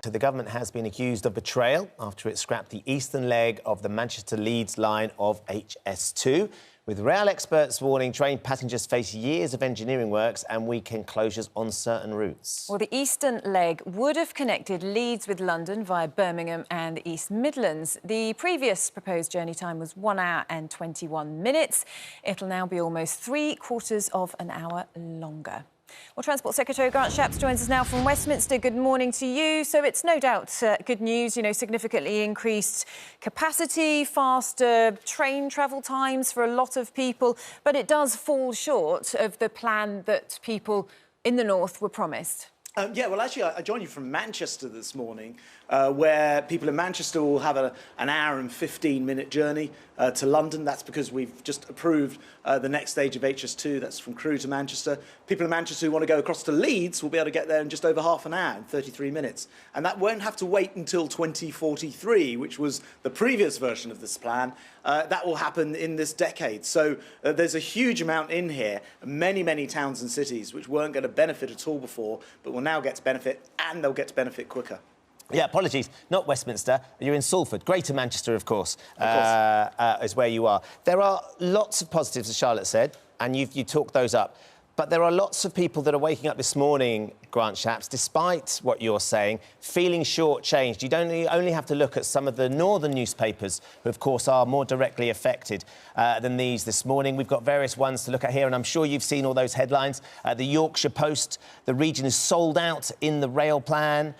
the government has been accused of betrayal after it scrapped the eastern leg of the Manchester-Leeds line of HS2. With rail experts warning train passengers face years of engineering works and weekend closures on certain routes. Well, the eastern leg would have connected Leeds with London via Birmingham and the East Midlands. The previous proposed journey time was 1 hour and 21 minutes. It'll now be almost 3/4 of an hour longer. Well, Transport Secretary Grant Shapps joins us now from Westminster. Good morning to you. So it's no doubt good news, you know, significantly increased capacity, faster train travel times for a lot of people, but it does fall short of the plan that people in the north were promised. Yeah, well, actually, I joined you from Manchester this morning, where people in Manchester will have an hour and 15-minute journey to London. That's because we've just approved the next stage of HS2. That's from Crewe to Manchester. People in Manchester who want to go across to Leeds will be able to get there in just over half an hour, in 33 minutes. And that won't have to wait until 2043, which was the previous version of this plan. That will happen in this decade. So there's a huge amount in here, many, many towns and cities which weren't going to benefit at all before, but will now get to benefit, and they'll get to benefit quicker. Yeah, apologies, not Westminster. You're in Salford. Greater Manchester, of course, is where you are. There are lots of positives, as Charlotte said, and you talked those up. But there are lots of people that are waking up this morning, Grant Shapps, despite what you're saying, feeling shortchanged. You don't only have to look at some of the northern newspapers, who, of course, are more directly affected than these this morning. We've got various ones to look at here, and I'm sure you've seen all those headlines. The Yorkshire Post, the region is sold out in the rail plan.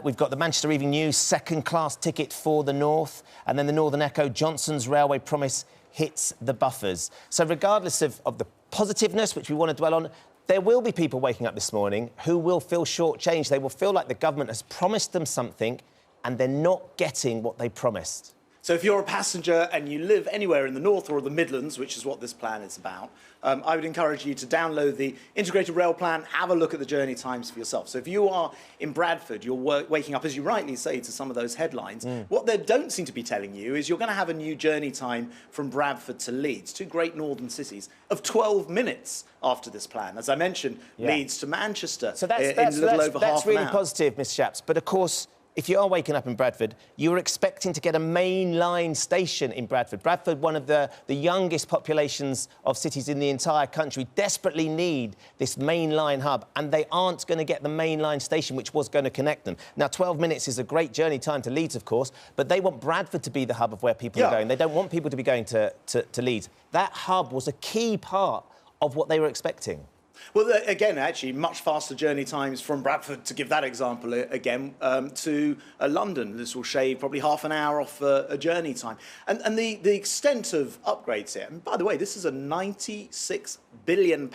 We've got the Manchester Evening News, second-class ticket for the north. And then the Northern Echo, Johnson's railway promise hits the buffers. So regardless of the positiveness, which we want to dwell on, there will be people waking up this morning who will feel shortchanged. They will feel like the government has promised them something and they're not getting what they promised. So if you're a passenger and you live anywhere in the north or the Midlands, which is what this plan is about, I would encourage you to download the integrated rail plan, have a look at the journey times for yourself. So if you are in Bradford, you're waking up, as you rightly say, to some of those headlines. What they don't seem to be telling you is you're going to have a new journey time from Bradford to Leeds, two great northern cities, of 12 minutes after this plan. As I mentioned, Leeds to Manchester so that's in a little over half an hour. That's really positive, Ms Shapps. But of course, if you are waking up in Bradford, you're expecting to get a mainline station in Bradford. Bradford, one of the youngest populations of cities in the entire country, desperately need this mainline hub, and they aren't going to get the mainline station, which was going to connect them. Now, 12 minutes is a great journey time to Leeds, of course, but they want Bradford to be the hub of where people are going. They don't want people to be going to Leeds. That hub was a key part of what they were expecting. Well, again, actually, much faster journey times from Bradford, to give that example again, to London. This will shave probably half an hour off a journey time. And the extent of upgrades here, and by the way, this is a £96 billion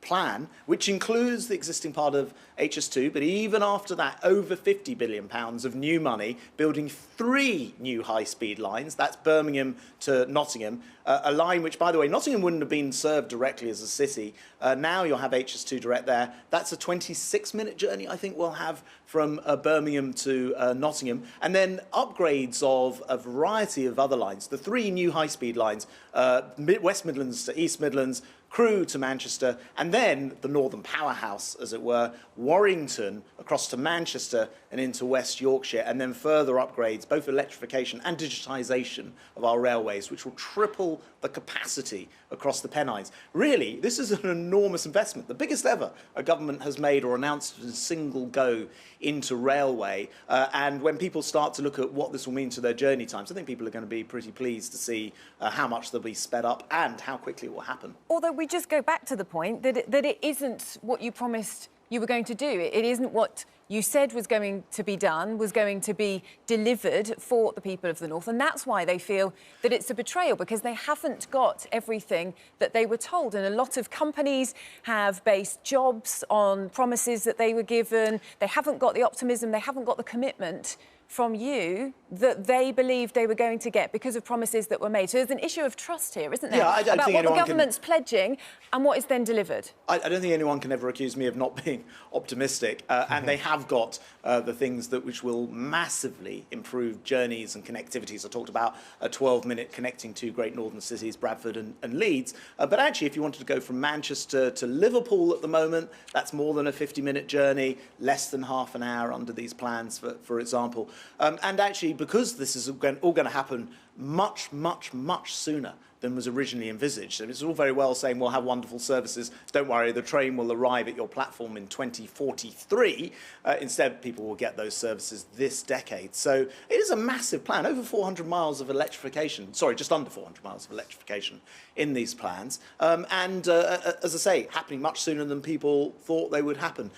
plan, which includes the existing part of HS2, but even after that, over £50 billion of new money, building 3 new high-speed lines. That's Birmingham to Nottingham, a line which, by the way, Nottingham wouldn't have been served directly as a city. Now you'll have HS2 direct there. That's a 26-minute journey, I think, we'll have from Birmingham to Nottingham. And then upgrades of a variety of other lines. The 3 new high-speed lines, West Midlands to East Midlands, Crewe to Manchester, and then the northern powerhouse, as it were, Warrington across to Manchester and into West Yorkshire, and then further upgrades, both electrification and digitisation of our railways, which will triple the capacity across the Pennines. Really, this is an enormous investment, the biggest ever a government has made or announced in a single go into railway. And when people start to look at what this will mean to their journey times, I think people are going to be pretty pleased to see how much they'll be sped up and how quickly it will happen. Although we just go back to the point that it isn't what you promised you were going to do. It isn't what you said was going to be done, was going to be delivered for the people of the north. And that's why they feel that it's a betrayal, because they haven't got everything that they were told. And a lot of companies have based jobs on promises that they were given. They haven't got the optimism, they haven't got the commitment from you, that they believed they were going to get because of promises that were made. So there's an issue of trust here, isn't there? Yeah, I don't about think what the anyone government's pledging and what is then delivered. I don't think anyone can ever accuse me of not being optimistic, and they have got the things which will massively improve journeys and connectivities. I talked about a 12-minute connecting two great northern cities, Bradford and Leeds. But actually, if you wanted to go from Manchester to Liverpool at the moment, that's more than a 50-minute journey, less than half an hour under these plans, for example. And actually, because this is all going to happen much, much, much sooner than was originally envisaged. So it's all very well saying we'll have wonderful services. Don't worry, the train will arrive at your platform in 2043. Instead, people will get those services this decade. So it is a massive plan, over 400 miles of electrification. Sorry, just under 400 miles of electrification in these plans. And as I say, happening much sooner than people thought they would happen.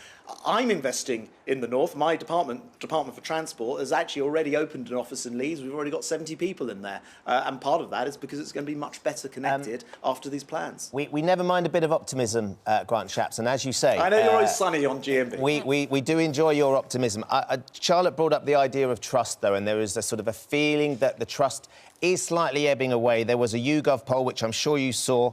I'm investing in the north. My Department for Transport has actually already opened an office in Leeds. We've already got 70 people in there. And part of that is because it's going to be much better connected after these plans. We never mind a bit of optimism, Grant Shapps, and as you say... I know you're always sunny on GMB. We do enjoy your optimism. Charlotte brought up the idea of trust, though, and there is a sort of a feeling that the trust is slightly ebbing away. There was a YouGov poll, which I'm sure you saw,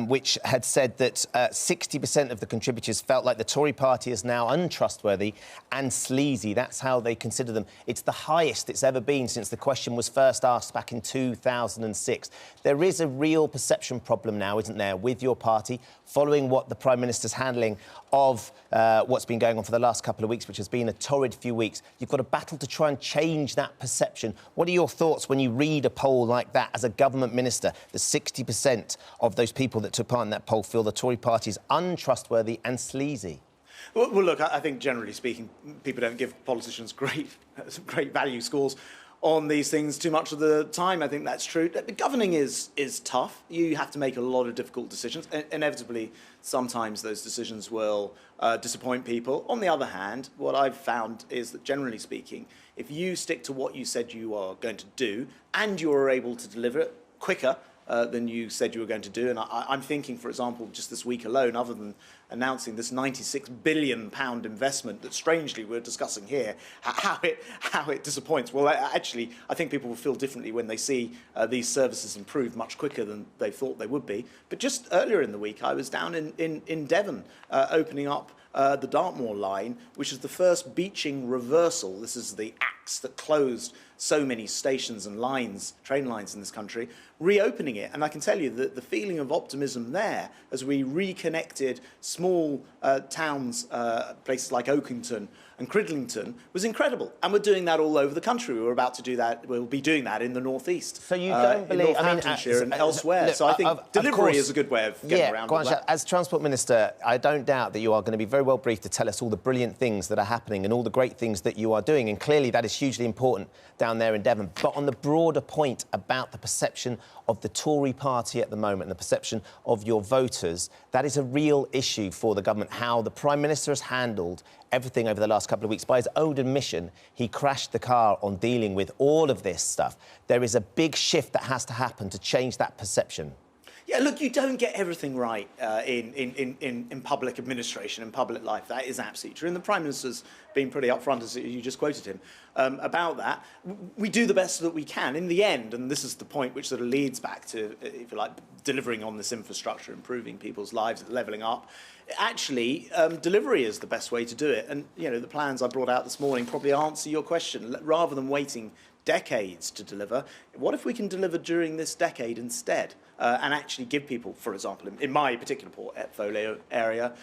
which had said that 60% of the contributors felt like the Tory party is now untrustworthy and sleazy. That's how they consider them. It's the highest it's ever been since the question was first asked back in 2006. There is a real perception problem now, isn't there, with your party, following what the Prime Minister's handling of what's been going on for the last couple of weeks, which has been a torrid few weeks. You've got a battle to try and change that perception. What are your thoughts when you read a poll like that as a government minister? The 60% of those people that took part in that poll feel the Tory party is untrustworthy and sleazy. Well, look, I think generally speaking, people don't give politicians great value scores on these things too much of the time. I think that's true. Governing is tough. You have to make a lot of difficult decisions. Inevitably, sometimes those decisions will disappoint people. On the other hand, what I've found is that, generally speaking, if you stick to what you said you are going to do and you're able to deliver it quicker than you said you were going to do. And I'm thinking, for example, just this week alone, other than announcing this £96 billion investment that, strangely, we're discussing here, how it disappoints. Well, actually, I think people will feel differently when they see these services improve much quicker than they thought they would be. But just earlier in the week, I was down in Devon, opening up the Dartmoor line, which is the first beaching reversal. This is the axe that closed so many stations and lines, train lines in this country, reopening it. And I can tell you that the feeling of optimism there, as we reconnected small towns, places like Oakington and Cridlington, was incredible. And we're doing that all over the country. We're about to do that. We'll be doing that in the northeast. So you don't believe... Northamptonshire and elsewhere. Look, so I think delivery is a good way of getting around all that. As Transport Minister, I don't doubt that you are going to be very well briefed to tell us all the brilliant things that are happening and all the great things that you are doing. And clearly that is hugely important down there in Devon. But on the broader point about the perception of the Tory party at the moment and the perception of your voters, that is a real issue for the government, how the Prime Minister has handled everything over the last couple of weeks. By his own admission, he crashed the car on dealing with all of this stuff. There is a big shift that has to happen to change that perception. Yeah, look, you don't get everything right in public administration, in public life. That is absolutely true. And the Prime Minister's been pretty upfront, as you just quoted him, about that. We do the best that we can. In the end, and this is the point which sort of leads back to, if you like, delivering on this infrastructure, improving people's lives, levelling up, actually, delivery is the best way to do it. And, you know, the plans I brought out this morning probably answer your question. Rather than waiting decades to deliver, what if we can deliver during this decade instead? And actually give people, for example, in my particular portfolio area,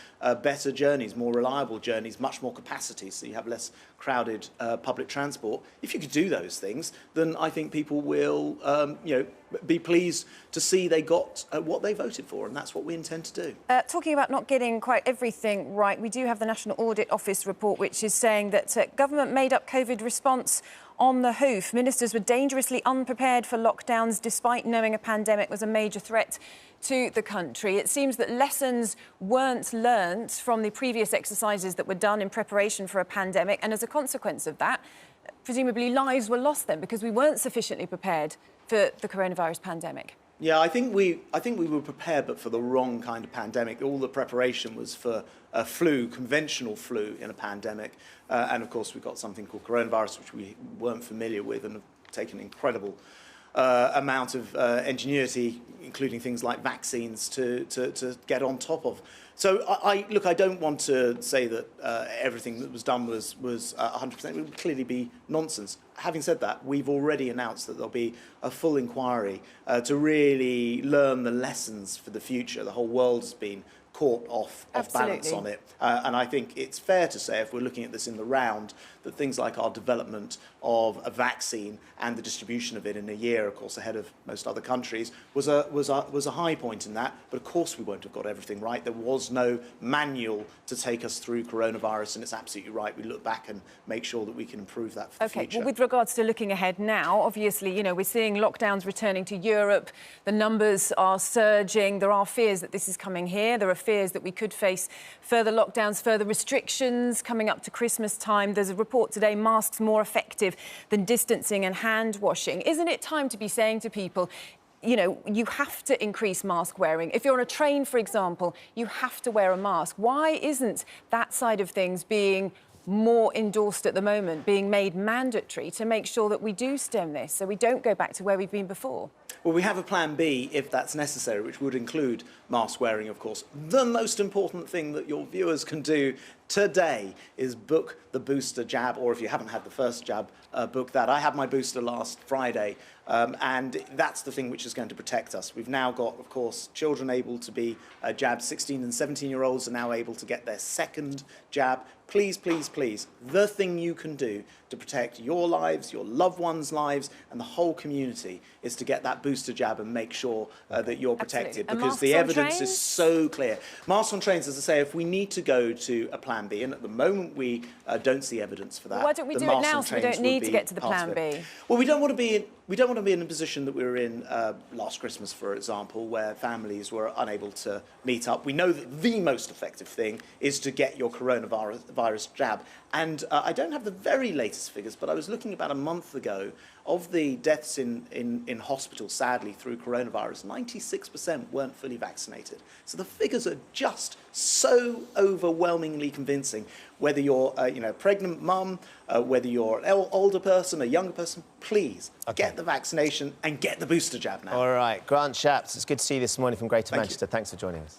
better journeys, more reliable journeys, much more capacity, so you have less crowded public transport. If you could do those things, then I think people will, be pleased to see they got what they voted for, and that's what we intend to do. Talking about not getting quite everything right, we do have the National Audit Office report, which is saying that government made up COVID response on the hoof. Ministers were dangerously unprepared for lockdowns despite knowing a pandemic was a major threat to the country. It seems that lessons weren't learnt from the previous exercises that were done in preparation for a pandemic, and as a consequence of that, presumably lives were lost then because we weren't sufficiently prepared for the coronavirus pandemic. Yeah, I think we were prepared, but for the wrong kind of pandemic. All the preparation was for a flu, conventional flu in a pandemic. And of course, we've got something called coronavirus, which we weren't familiar with and have taken incredible amount of ingenuity, including things like vaccines, to get on top of. So look, I don't want to say that everything that was done was 100%. It would clearly be nonsense. Having said that, we've already announced that there'll be a full inquiry to really learn the lessons for the future. The whole world has been caught off balance on it. And I think it's fair to say, if we're looking at this in the round, that things like our development of a vaccine and the distribution of it in a year, of course, ahead of most other countries, was a high point in that. But of course, we won't have got everything right. There was no manual to take us through coronavirus, and it's absolutely right. We look back and make sure that we can improve that for the future. Well, with regards to looking ahead now, obviously, you know, we're seeing lockdowns returning to Europe. The numbers are surging. There are fears that this is coming here. There are fears that we could face further lockdowns, further restrictions coming up to Christmas time. There's a report today, masks more effective than distancing and hand washing. Isn't it time to be saying to people, you know, you have to increase mask wearing? If you're on a train, for example, you have to wear a mask. Why isn't that side of things being more endorsed at the moment, being made mandatory to make sure that we do stem this, so we don't go back to where we've been before? Well, we have a plan B if that's necessary, which would include mask wearing, of course. The most important thing that your viewers can do today is book the booster jab, or if you haven't had the first jab, book that. I had my booster last Friday, and that's the thing which is going to protect us. We've now got, of course, children able to be jabbed. 16 and 17-year-olds are now able to get their second jab. Please, please, please, the thing you can do to protect your lives, your loved ones' lives, and the whole community is to get that booster jab and make sure that you're protected. Absolutely. Because the evidence is so clear. Masks on trains, as I say, if we need to go to a plan B, and at the moment we don't see evidence for that. Why don't we do it now so we don't need to get to the plan B? Well, we don't want to be in a position that we were in last Christmas, for example, where families were unable to meet up. We know that the most effective thing is to get your coronavirus jab. And I don't have the very latest figures, but I was looking about a month ago of the deaths in hospital, sadly, through coronavirus. 96% weren't fully vaccinated. So the figures are just so overwhelmingly convincing. Whether you're a pregnant mum, whether you're an older person, a younger person, please get the vaccination and get the booster jab now. All right, Grant Shapps, it's good to see you this morning from Greater Manchester. You. Thanks for joining us.